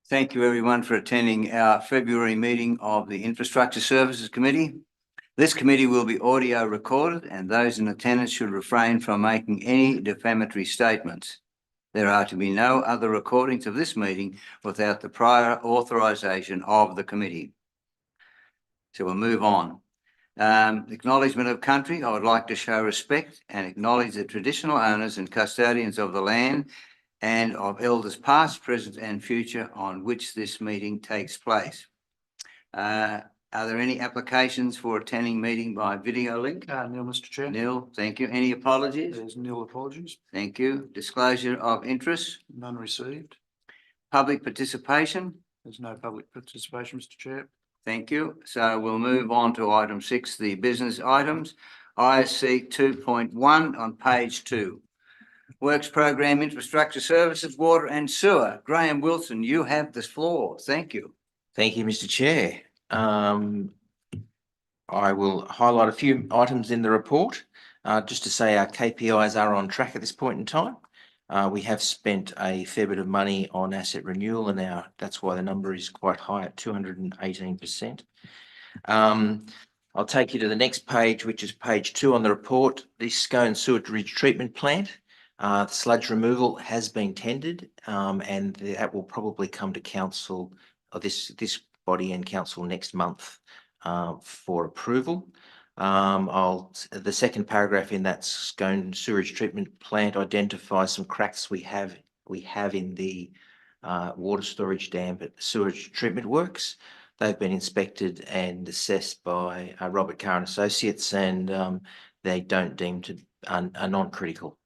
Thank you everyone for attending our February meeting of the Infrastructure Services Committee. This committee will be audio recorded and those in attendance should refrain from making any defamatory statements. There are to be no other recordings of this meeting without the prior authorisation of the committee. So we'll move on. Acknowledgement of country. I would like to show respect and acknowledge the traditional owners and custodians of the land and of elders past, present and future on which this meeting takes place. Are there any applications for attending meeting by video link? Neil, Mr. Chair. Neil, thank you. Any apologies? There's nil apologies. Thank you. Disclosure of interest? None received. Public participation? There's no public participation, Mr. Chair. Thank you. So we'll move on to item 6, the business items. ISC 2.1 on page 2. Works Program Infrastructure Services, Water and Sewer. Graham Wilson, you have the floor. Thank you. Thank you, Mr. Chair. I will highlight a few items in the report. Just to say our KPIs are on track at this point in time. We have spent a fair bit of money on asset renewal and that's why the number is quite high at 218%. I'll take you to the next page, which is page 2 on the report. The Scone Sewage Treatment Plant. The sludge removal has been tendered and that will probably come to council, or this body and council next month for approval. The second paragraph in that Scone Sewage Treatment Plant identifies some cracks we have in the water storage dam at Sewage Treatment Works. They've been inspected and assessed by Robert Carr and Associates, and they don't deem to are non-critical.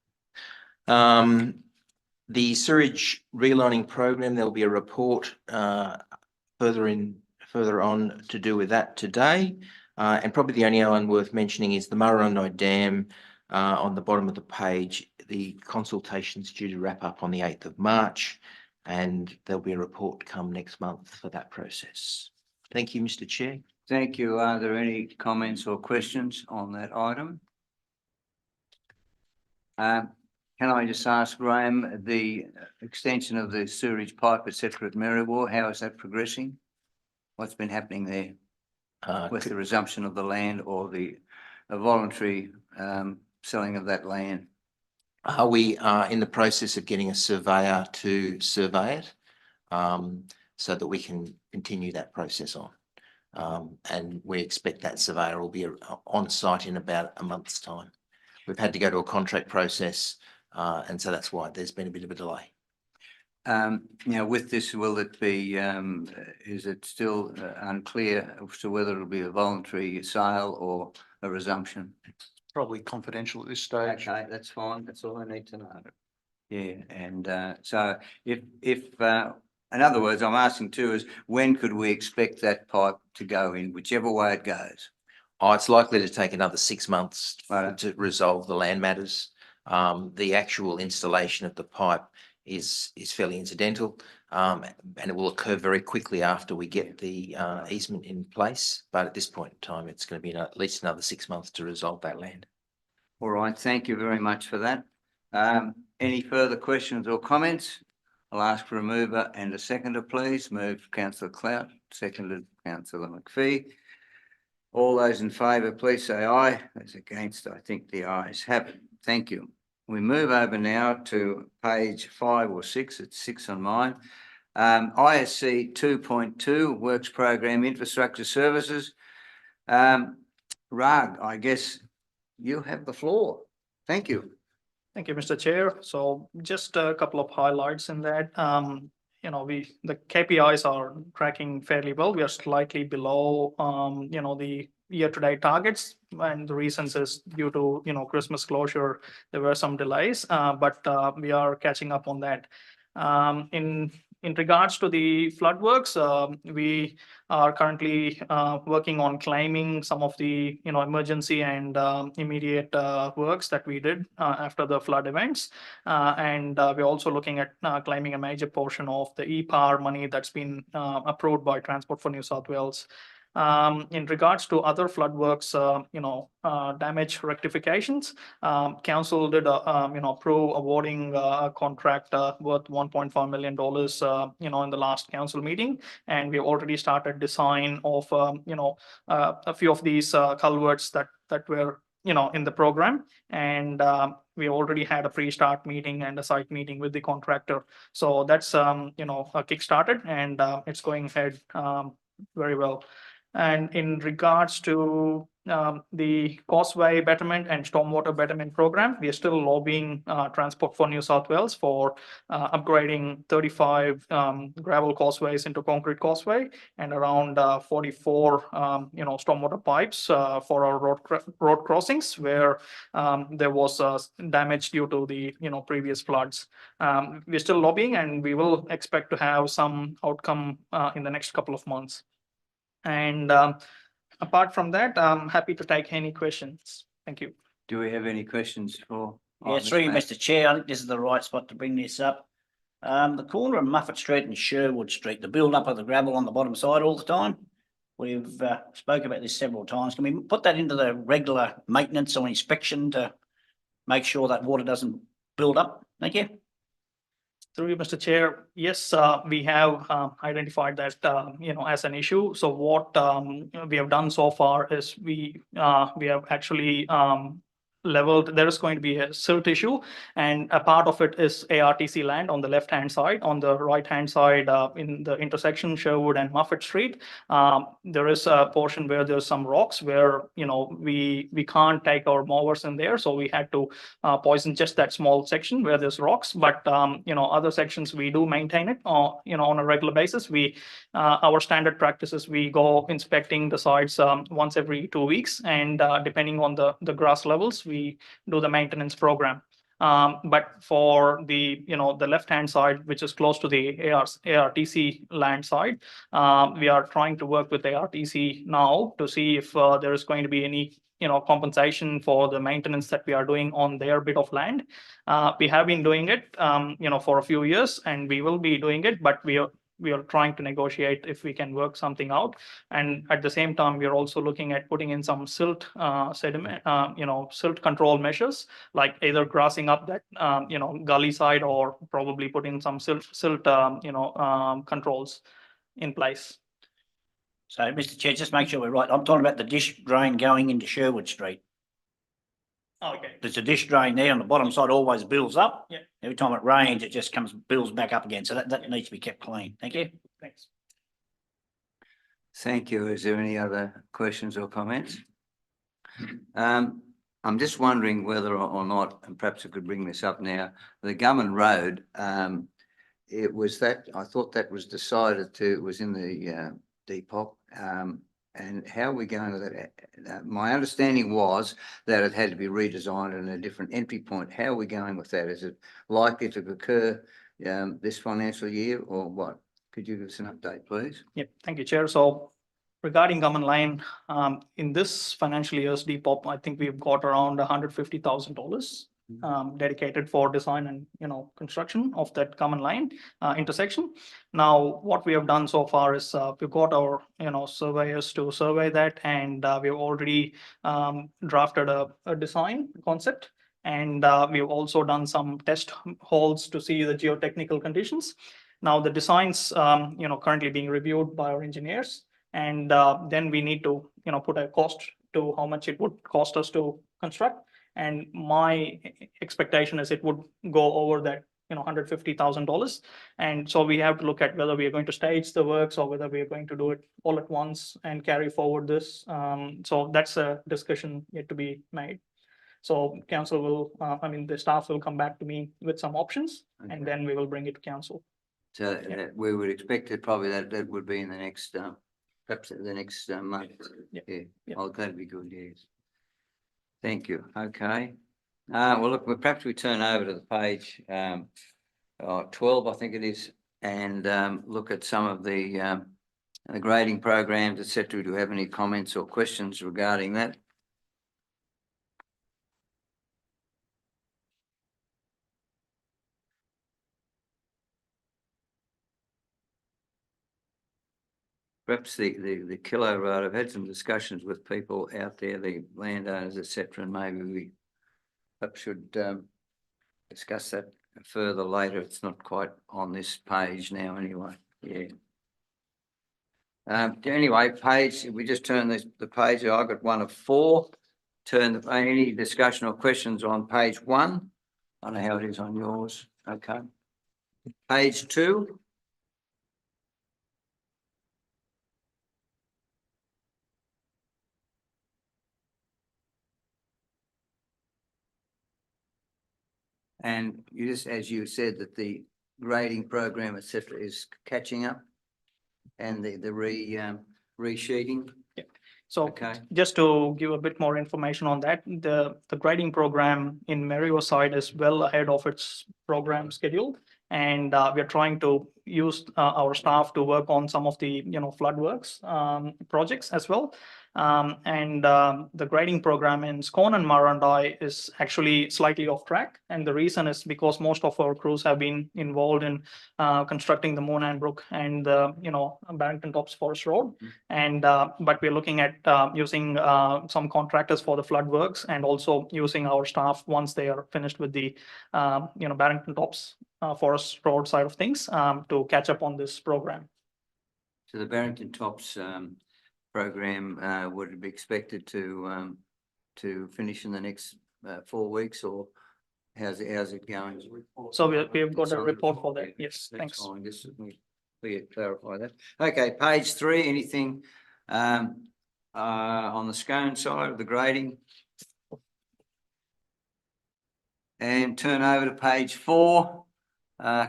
The sewage relining program, there'll be a report further on to do with that today. And probably the only one worth mentioning is the Murrurundi Dam on the bottom of the page. The consultation's due to wrap up on the 8th of March, and there'll be a report come next month for that process. Thank you, Mr. Chair. Thank you. Are there any comments or questions on that item? Can I just ask, Graham, the extension of the sewerage pipe, etc. at Merriwa, how is that progressing? What's been happening there with the resumption of the land or the voluntary selling of that land? We are in the process of getting a surveyor to survey it so that we can continue that process on. And we expect that surveyor will be on site in about a month's time. We've had to go to a contract process and so that's why there's been a bit of a delay. Now, with this, will it be, is it still unclear as to whether it'll be a voluntary sale or a resumption? It's probably confidential at this stage. Okay, that's fine. That's all I need to know. Yeah, and so if in other words, I'm asking too is when could we expect that pipe to go in, whichever way it goes? Oh, it's likely to take another 6 months to resolve the land matters. The actual installation of the pipe is fairly incidental and it will occur very quickly after we get the easement in place. But at this point in time, it's going to be at least another 6 months to resolve that land. All right. Thank you very much for that. Any further questions or comments? I'll ask for a mover and a seconder, please. Moved Councillor Clout, seconded Councillor McPhee. All those in favour, please say aye. Those against, I think the ayes have it. Thank you. We move over now to page 5 or 6. It's 6 on mine. ISC 2.2, Works Program Infrastructure Services. Rag, I guess you have the floor. Thank you. Thank you, Mr. Chair. So just a couple of highlights in that. The KPIs are tracking fairly well. We are slightly below, the year-to-date targets, and the reasons is due to Christmas closure. There were some delays, but we are catching up on that. In regards to the flood works, we are currently working on claiming some of the emergency and immediate works that we did after the flood events, and we're also looking at claiming a major portion of the EPAR money that's been approved by Transport for New South Wales. In regards to other flood works, damage rectifications, council did, approve awarding a contract worth $1.5 million, in the last council meeting. And we've already started design of, a few of these culverts that were, in the program. And we already had a pre-start meeting and a site meeting with the contractor. So that's, kick-started, and it's going ahead very well. And in regards to the causeway betterment and stormwater betterment program, we are still lobbying Transport for New South Wales for upgrading 35 gravel causeways into concrete causeway, and around 44 stormwater pipes for our road crossings where there was damage due to the previous floods. We're still lobbying, and we will expect to have some outcome in the next couple of months. And apart from that, I'm happy to take any questions. Thank you. Do we have any questions for? Yeah, through you, Mr. Chair, I think this is the right spot to bring this up. The corner of Muffet Street and Sherwood Street, the build up of the gravel on the bottom side all the time. We've spoke about this several times. Can we put that into the regular maintenance or inspection to make sure that water doesn't build up? Thank you. Through you, Mr. Chair, yes, we have identified that, as an issue. So what we have done so far is we have actually leveled. There is going to be a silt issue, and a part of it is ARTC land on the left-hand side. On the right-hand side, in the intersection Sherwood and Muffet Street, there is a portion where there's some rocks where we can't take our mowers in there, so we had to poison just that small section where there's rocks. But other sections we do maintain it on a regular basis. We our standard practices, we go inspecting the sites once every 2 weeks, and depending on the grass levels, we do the maintenance program. But for the left-hand side, which is close to the ARTC land side, we are trying to work with ARTC now to see if there is going to be any compensation for the maintenance that we are doing on their bit of land. We have been doing it for a few years, and we will be doing it, but we are trying to negotiate if we can work something out. And at the same time, we are also looking at putting in some silt sediment, silt control measures, like either grassing up that gully side, or probably putting some silt controls in place. So, Mr. Chair, just make sure we're right. I'm talking about the dish drain going into Sherwood Street. Okay. There's a dish drain there on the bottom side, always builds up. Yeah. Every time it rains, it just builds back up again. So that needs to be kept clean. Thank you. Thanks. Thank you. Is there any other questions or comments? I'm just wondering whether or not, and perhaps I could bring this up now, the Gumman Road, it was that, I thought that was decided to, it was in the Depop, and how are we going with that? My understanding was that it had to be redesigned and a different entry point. How are we going with that? Is it likely to occur this financial year, or what? Could you give us an update, please? Yep. Thank you, Chair. So regarding Gumman Line, in this financial year's Depop, I think we've got around $150,000 dedicated for design and construction of that Gumman Line intersection. Now, what we have done so far is we've got our surveyors to survey that, and we've already drafted a design concept, and we've also done some test holes to see the geotechnical conditions. Now, the designs currently being reviewed by our engineers, and then we need to put a cost to how much it would cost us to construct. And my expectation is it would go over that $150,000. And so we have to look at whether we are going to stage the works or whether we are going to do it all at once and carry forward this. So that's a discussion yet to be made. So council will, the staff will come back to me with some options, and then we will bring it to council. So we would expect it probably that would be in the next, perhaps the next month. Yeah. Yeah. Oh, that'd be good. Yes. Thank you. Okay. Well, look, perhaps we turn over to the page 12, I think it is, and look at some of the grading programs, etc. Do you have any comments or questions regarding that? perhaps the kilo road, I've had some discussions with people out there, the landowners, et cetera, and maybe we perhaps should discuss that further later. It's not quite on this page now anyway, yeah. Anyway, page, if we just turn the page, I've got one of 4. Any discussion or questions on page 1? I don't know how it is on yours, okay. Page 2. And you just, as you said, that the grading program, et cetera, is catching up and the resheeting. So Okay. just to give a bit more information on that, the grading program in Merriwa side is well ahead of its program schedule. And we are trying to use our staff to work on some of the, flood works projects as well. The grading program in Scone and Marandai is actually slightly off track. And the reason is because most of our crews have been involved in constructing the Monan Brook and Barrington Tops Forest Road. And but we're looking at using some contractors for the flood works and also using our staff once they are finished with the Barrington Tops Forest Road side of things to catch up on this program. So the Barrington Tops program would be expected to finish in the next 4 weeks, or how's it going? So we've got It's a on report the for report, that. Yes, that's thanks. fine. Just let me clarify that. Okay, page 3, anything on the Scone side of the grading? And turn over to page 4,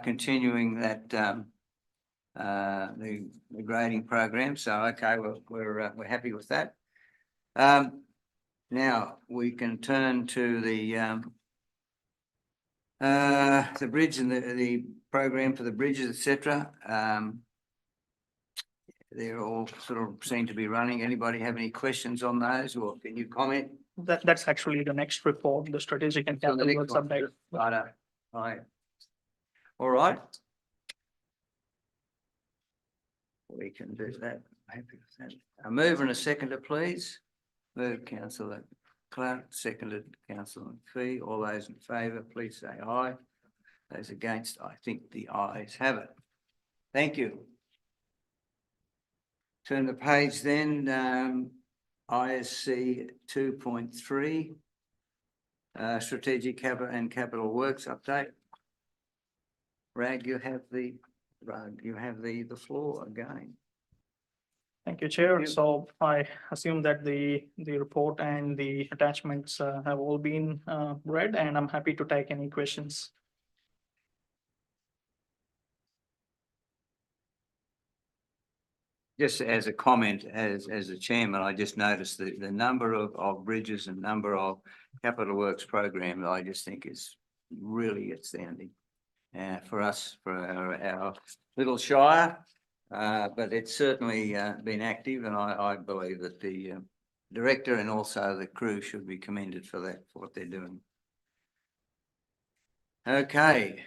continuing that the grading program. So okay, we're happy with that. Now we can turn to the bridge and the program for the bridges, etc. They're all sort of seem to be running. Anybody have any questions on those, or can you comment? That's actually the next report, the strategic and So the capital next works one. update. Righto. Right. All right. We can do that. Happy with that. A mover and a seconder, please. Move councillor Clark, seconded councillor McPhee. All those in favour, please say aye. Those against, I think the ayes have it. Thank you. Turn the page then. ISC 2.3. Strategic capital works update. Rag, you have the floor again. Thank you, Chair. you. So I assume that the report and the attachments have all been read, and I'm happy to take any questions. Just as a comment, as a chairman, I just noticed the number of bridges and number of capital works program, I just think is really outstanding. For us, for our little shire, but it's certainly been active, and I believe that the director and also the crew should be commended for that, for what they're doing. Okay.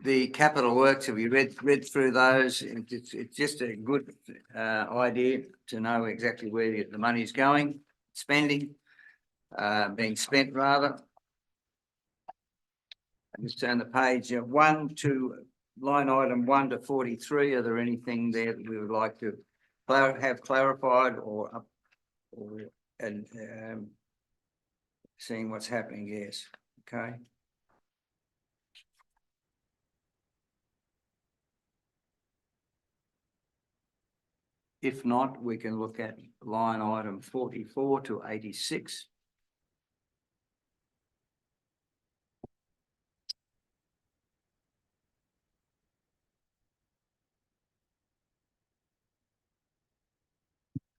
The capital works, have you read through those? It's just a good idea to know exactly where the money is going, being spent rather. I just turn the page 1 to line item 1 to 43. Are there anything there that we would like to have clarified or seeing what's happening? Yes. Okay. If not, we can look at line item 44 to 86.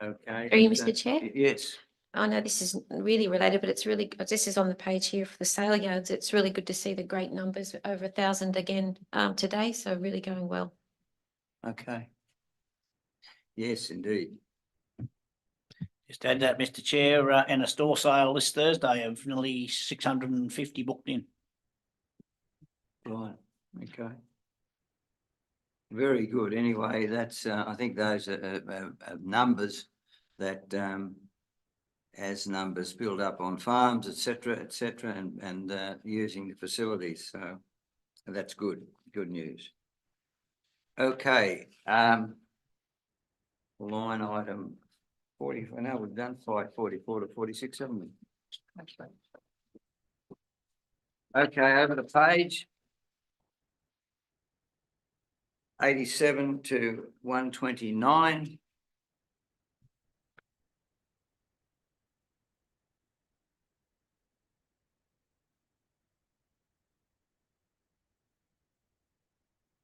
Okay. Through you, Mr. Chair. Yes. I know this isn't really related, but this is on the page here for the sale yards. It's really good to see the great numbers, over 1,000 again today. So really going well. Okay. Yes, indeed. Just add that, Mr. Chair, in a store sale this Thursday of nearly 650 booked in. Right. Okay. Very good. Anyway, that's, I think those are numbers that, as numbers build up on farms, et cetera, and using the facilities. So that's good, good news. Okay, line item 40, I know we've done 544 to 46, haven't we? Okay, over the page. 87 to 129.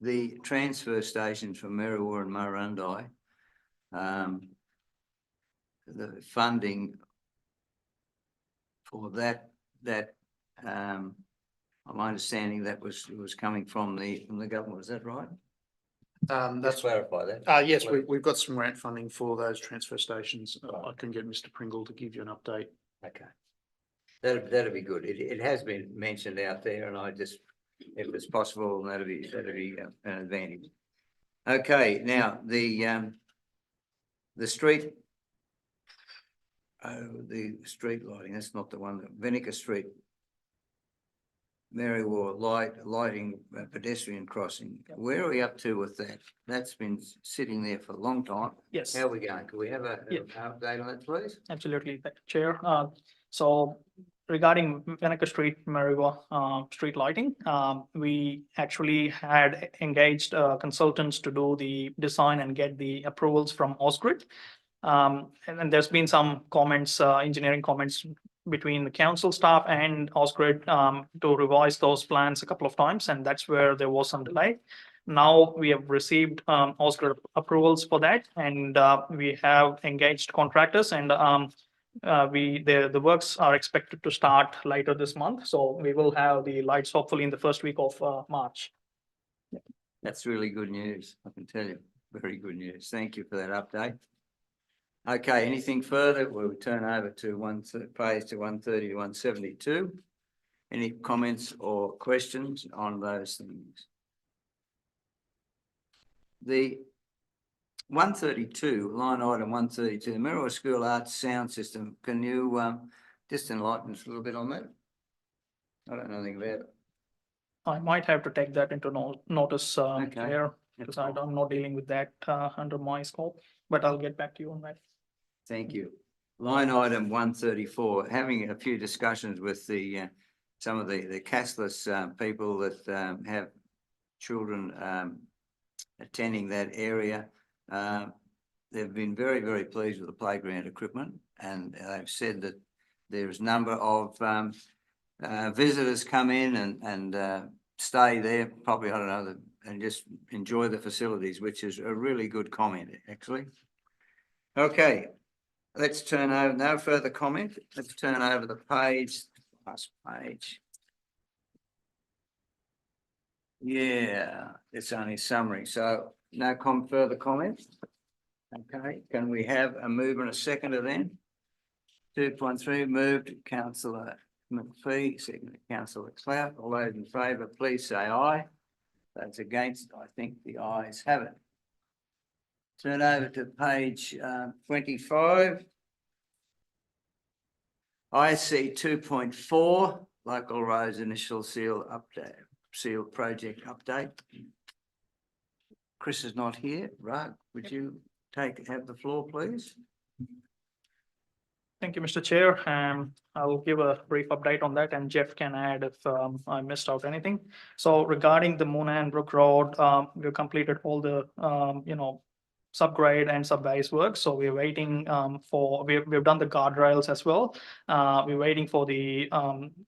The transfer stations for Merriwa and Murrurundi. The funding for that, my understanding that was coming from the government, is that right? Let's That's, clarify that. yes, we've got some grant funding for those transfer stations. I can get Mr. Pringle to give you an update. Okay. That'd be good. It has been mentioned out there and I just, if it's possible, that'd be an advantage. Okay, now the street. Oh, the street lighting, that's not the one, Vinegar Street. Merriwa lighting pedestrian crossing. Where are we up to with that? That's been sitting there for a long time. Yes. How are we going? Can we have an Yeah. update on that, please? Absolutely, Chair. So regarding Vinegar Street, Merriwa, street lighting, we actually had engaged consultants to do the design and get the approvals from Ausgrid. And then there's been some comments, engineering comments between the council staff and Ausgrid to revise those plans a couple of times, and that's where there was some delay. Now we have received Ausgrid approvals for that, and we have engaged contractors, and the works are expected to start later this month. So we will have the lights hopefully in the first week of March. That's really good news, I can tell you. Very good news. Thank you for that update. Okay, anything further? We'll turn over to page to 130 to 172. Any comments or questions on those things? The 132, line item 132, the Merriwa School Arts Sound System. Can you just enlighten us a little bit on that? I don't know anything about it. I might have to take that into notice Okay. Chair, because I'm not dealing with that under my scope, but I'll get back to you on that. Thank you. Line item 134, having a few discussions with the some of the cashless people that have children attending that area. They've been very, very pleased with the playground equipment, and they've said that there's a number of visitors come in and stay there, probably, I don't know, and just enjoy the facilities, which is a really good comment, actually. Okay. Let's turn over, no further comment. Let's turn over the page, last page. Yeah, it's only summary, so no further comments. Okay, can we have a move and a seconder then? 2.3 moved, Councillor McPhee, seconded Councillor Clout. All those in favour, please say aye. Those against, I think the ayes have it. Turn over to page 25. IC 2.4, local roads initial seal project update. Chris is not here. Right, would you have the floor, please? Thank you, Mr. Chair. I'll give a brief update on that, and Jeff can add if I missed out anything. So regarding the Moonan Brook Road, we've completed all the subgrade and subbase work. So we're waiting we've done the guardrails as well. We're waiting for the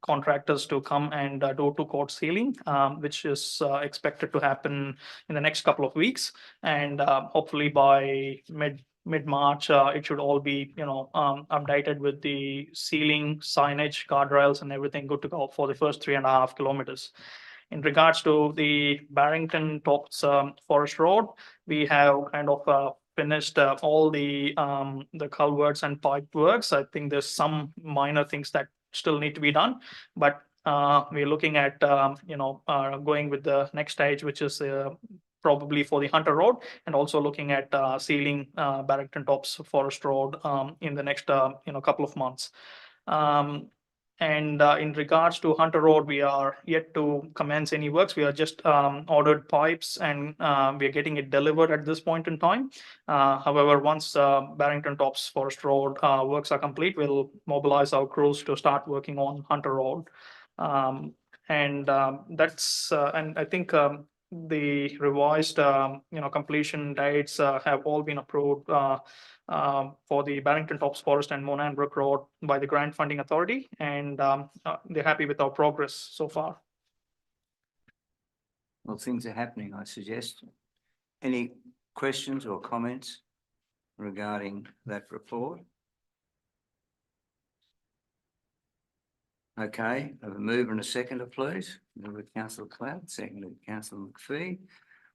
contractors to come and do two-court sealing, which is expected to happen in the next couple of weeks. And hopefully by mid-March, it should all be updated with the sealing, signage, guardrails, and everything good to go for the first 3.5 kilometers. In regards to the Barrington Tops Forest Road, we have kind of finished all the culverts and pipe works. I think there's some minor things that still need to be done, but we're looking at going with the next stage, which is probably for the Hunter Road, and also looking at sealing Barrington Tops Forest Road in the next couple of months. And in regards to Hunter Road, we are yet to commence any works. We are just ordered pipes and we are getting it delivered at this point in time. However, once Barrington Tops Forest Road works are complete, we'll mobilize our crews to start working on Hunter Road. And I think the revised completion dates have all been approved for the Barrington Tops Forest and Monanbrook Road by the Grant Funding Authority, and they're happy with our progress so far. Well, things are happening, I suggest. Any questions or comments regarding that report? Okay, I have a mover and a seconder, please. Move with Councillor Cloud, seconded Councillor McPhee.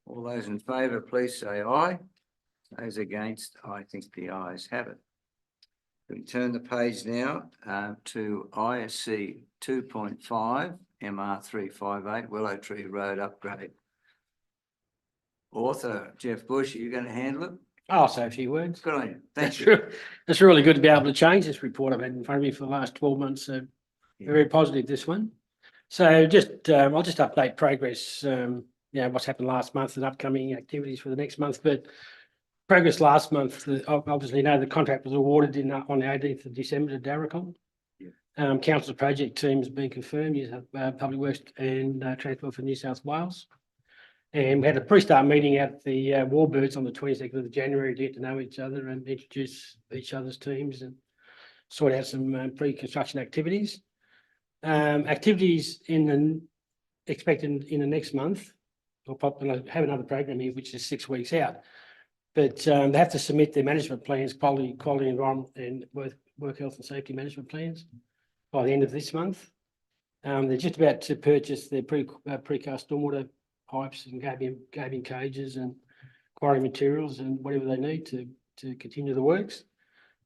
All those in favour, please say aye. Those against, I think the ayes have it. We turn the page now to ISC 2.5 MR 358 Willow Tree Road upgrade. Author Jeff Bush, are you going to handle it? I'll say a few words. Good on you. Thank That's you. true. It's really good to be able to change this report I've had in front of me for the last 12 months. So very positive, this one. So I'll just update progress, what's happened last month and upcoming activities for the next month. But progress last month, obviously, the contract was awarded on the 18th of December to Darracon. Council project team has been confirmed, Public Works and Transport for New South Wales. And we had a pre-start meeting at the Warbirds on the 22nd of January to get to know each other and introduce each other's teams and sort out some pre-construction activities. Activities expected in the next month. We'll probably have another program here, which is 6 weeks out. But they have to submit their management plans, quality environment and work health and safety management plans by the end of this month. They're just about to purchase their precast stormwater pipes and gabion cages and quarry materials and whatever they need to continue the works.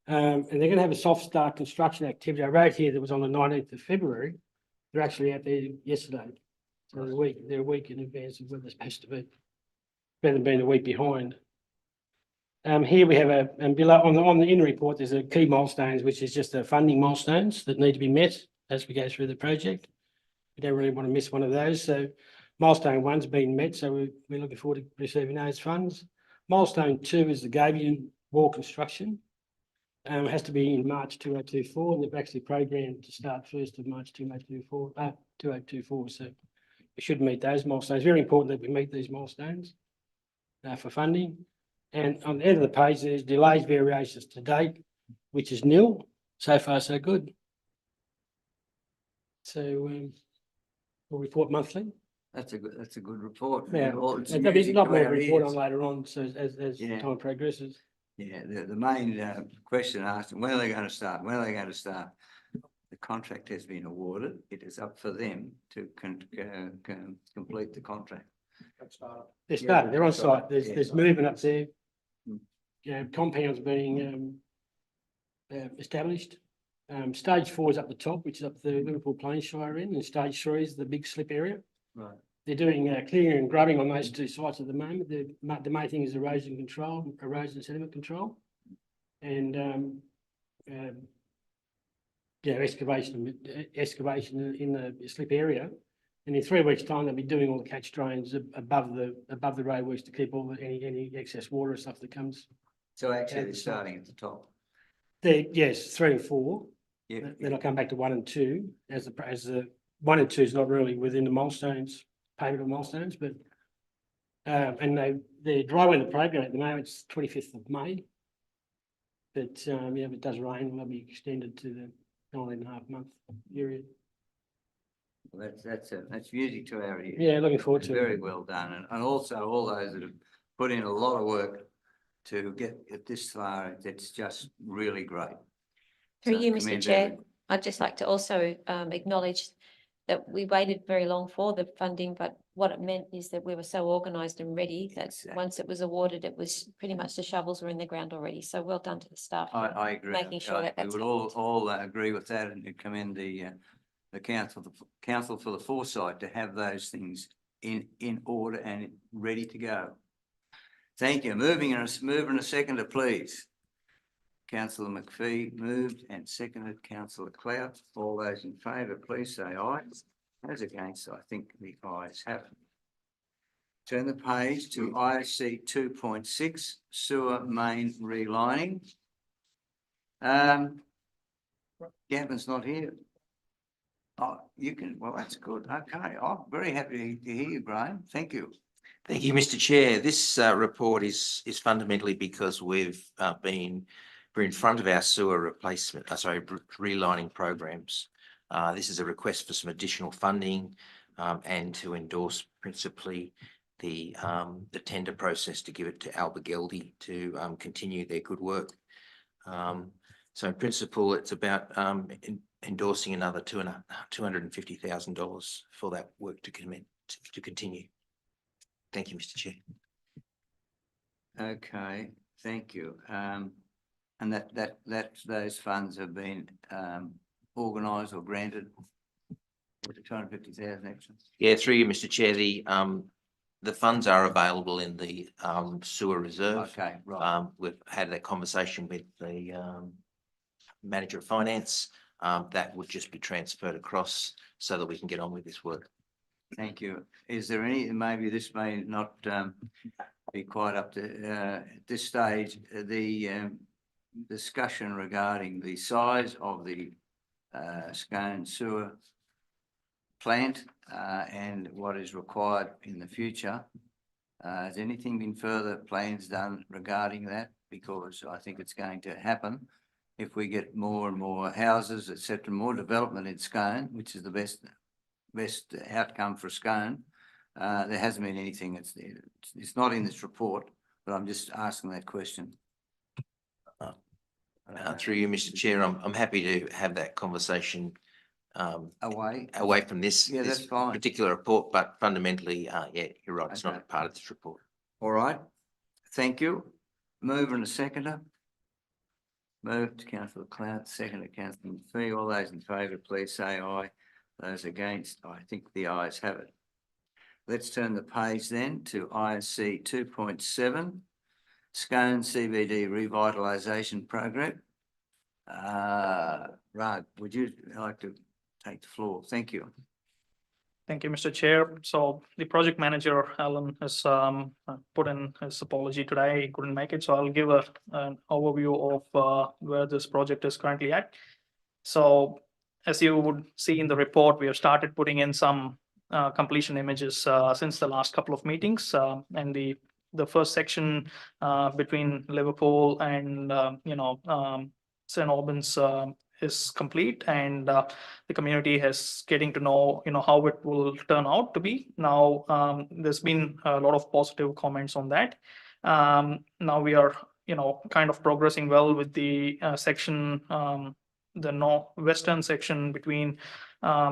And they're going to have a soft start construction activity. I wrote here that was on the 19th of February. They're actually out there yesterday. So they're a week in advance of where they're supposed to be. Better than being a week behind. Here we have and below on the in report, there's a key milestones, which is just the funding milestones that need to be met as we go through the project. We don't really want to miss one of those. So milestone 1's been met. So we're looking forward to receiving those funds. Milestone 2 is the Gabion wall construction. It has to be in March 2024, and they've actually programmed to start 1st of March 2024. So we should meet those milestones. Very important that we meet these milestones for funding. And on the end of the page, there's delays, variations to date, which is nil. So far, so good. So we'll report monthly. That's a good report. Yeah, Well, it's there'll be music a lot to more our report ears. on later on, so as Yeah. time progresses. Yeah, the main question asked, when are they going to start? When are they going to start? The contract has been awarded. It is up for them to complete the contract. They're starting, they're on site. Yeah. There's movement up there. Mm. Compounds being established. Stage 4 is up the top, which is up the Liverpool Plains Shire end, and stage 3 is the big slip area. Right. They're doing clearing and grubbing on those 2 sites at the moment. The main thing is erosion sediment control, and excavation in the slip area. And in 3 weeks' time, they'll be doing all the catch drains above the roadworks to keep all any excess water and stuff that comes. So actually, they're starting at the top. Yes, 3 and 4. Yeah. Then I'll come back to 1 and 2 as the 1 and 2 is not really within the milestones, payment of milestones, but and they're driving the program at the moment. It's 25th of May, but if it does rain, they'll be extended to the 9.5-month period. Well, that's music to our ears. Yeah, looking forward to Very it. well done, and also all those that have put in a lot of work to get it this far. It's just really great. Through So you, Mr. commend Chair, everyone. I'd just like to also acknowledge that we waited very long for the funding, but what it meant is that we were so organised and ready that Exactly. once it was awarded, it was pretty much the shovels were in the ground already. So well done to the staff. I agree. Making sure that We that's would all agree with that, and commend the council for the foresight to have those things in order and ready to go. Thank you. Moving and a seconder, please. Councillor McPhee moved and seconded. Councillor Clout. All those in favour, please say aye. Those against, I think the ayes have it. Turn the page to ISC 2.6 sewer main relining. Gavin's not here. Oh, you can, well, that's good. Okay, I'm very happy to hear you, Graham. Thank you. Thank you, Mr. Chair. This report is fundamentally because we're in front of our sewer replacement, relining programs. This is a request for some additional funding and to endorse principally the tender process to give it to Albergeldi to continue their good work. So in principle, it's about endorsing another $250,000 for that work to continue. Thank you, Mr. Chair. Okay, thank you. And those funds have been organised or granted with the 250,000 extra. Yeah, through you, Mr. Chair, the funds are available in the sewer reserve. Okay, right. We've had that conversation with the manager of finance. That would just be transferred across so that we can get on with this work. Thank you. Is there any, maybe this may not be quite up to at this stage, the discussion regarding the size of the Scone sewer plant and what is required in the future. Has anything been further plans done regarding that? Because I think it's going to happen if we get more and more houses, etc., more development in Scone, which is the best outcome for Scone. There hasn't been anything. It's not in this report, but I'm just asking that question. Through you, Mr. Chair, I'm happy to have that conversation away from this, Yeah, this that's fine. particular report, but fundamentally, yeah, you're right. It's Okay. not a part of this report. All right. Thank you. Mover and a seconder. Moved to Councillor Clout, second to Councillor McPhee. All those in favour, please say aye. Those against, I think the ayes have it. Let's turn the page then to ISC 2.7, Scone CBD Revitalisation Program. Rag, would you like to take the floor? Thank you. Thank you, Mr. Chair. So the project manager, Alan, has put in his apology today. He couldn't make it. So I'll give an overview of where this project is currently at. So as you would see in the report, we have started putting in some completion images since the last couple of meetings. And the first section between Liverpool and St. Albans is complete, and the community is getting to know how it will turn out to be. Now there's been a lot of positive comments on that. Now we are kind of progressing well with the section, the western section between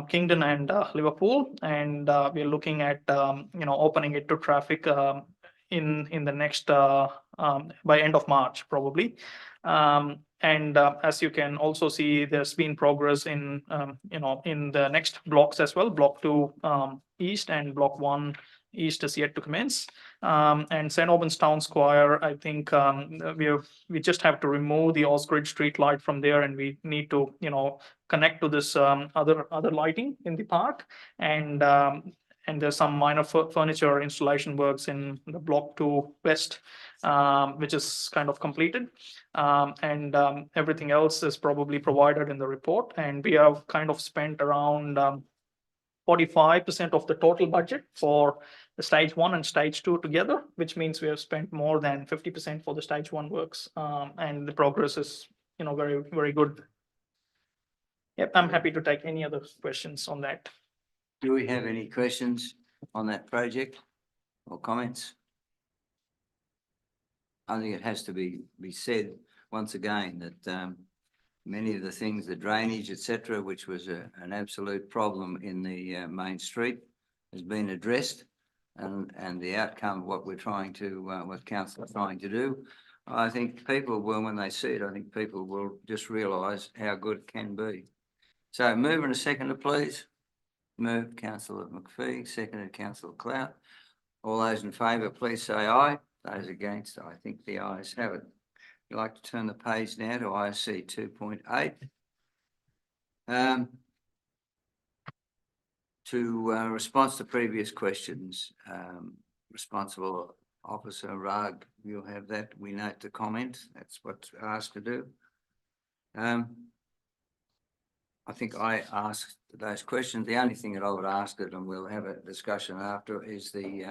Kingdon and Liverpool, and we are looking at opening it to traffic in the next by end of March probably. And as you can also see, there's been progress in in the next blocks as well. Block 2 East and Block 1 East is yet to commence. And St. Albans Town Square, I think we just have to remove the Osgridge street light from there, and we need to connect to this other lighting in the park. And there's some minor furniture installation works in the Block 2 West, which is kind of completed. And everything else is probably provided in the report. And we have kind of spent around 45% of the total budget for the stage 1 and stage 2 together, which means we have spent more than 50% for the stage 1 works. And the progress is, very, very good. Yep, I'm happy to take any other questions on that. Do we have any questions on that project or comments? I think it has to be said once again that many of the things, the drainage, etc., which was an absolute problem in the main street, has been addressed, and the outcome of what we're trying to, what council are trying to do, I think people will, when they see it, I think people will just realise how good it can be. So, move in a seconder, please. Moved councillor McPhee, seconded councillor Clout. All those in favour, please say aye. Those against, I think the ayes have it. I'd like to turn the page now to IC 2.8. To response to previous questions, responsible officer Rag, you'll have that. We note the comment. That's what's asked to do. I think I asked those questions. The only thing that I would ask it, and we'll have a discussion after, is the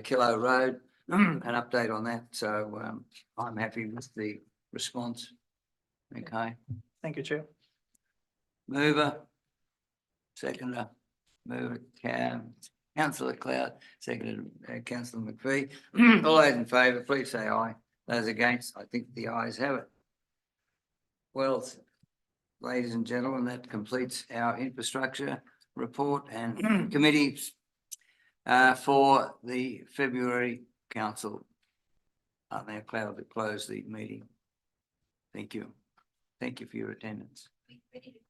Kilo Road, an update on that. So I'm happy with the response. Okay. Thank you, Chair. Mover. Seconder. Mover, councillor Cloud, seconded councillor McPhee. All those in favour, please say aye. Those against, I think the ayes have it. Well, ladies and gentlemen, that completes our infrastructure report and committees for the February council. I'm now proud to close the meeting. Thank you. Thank you for your attendance. Ready to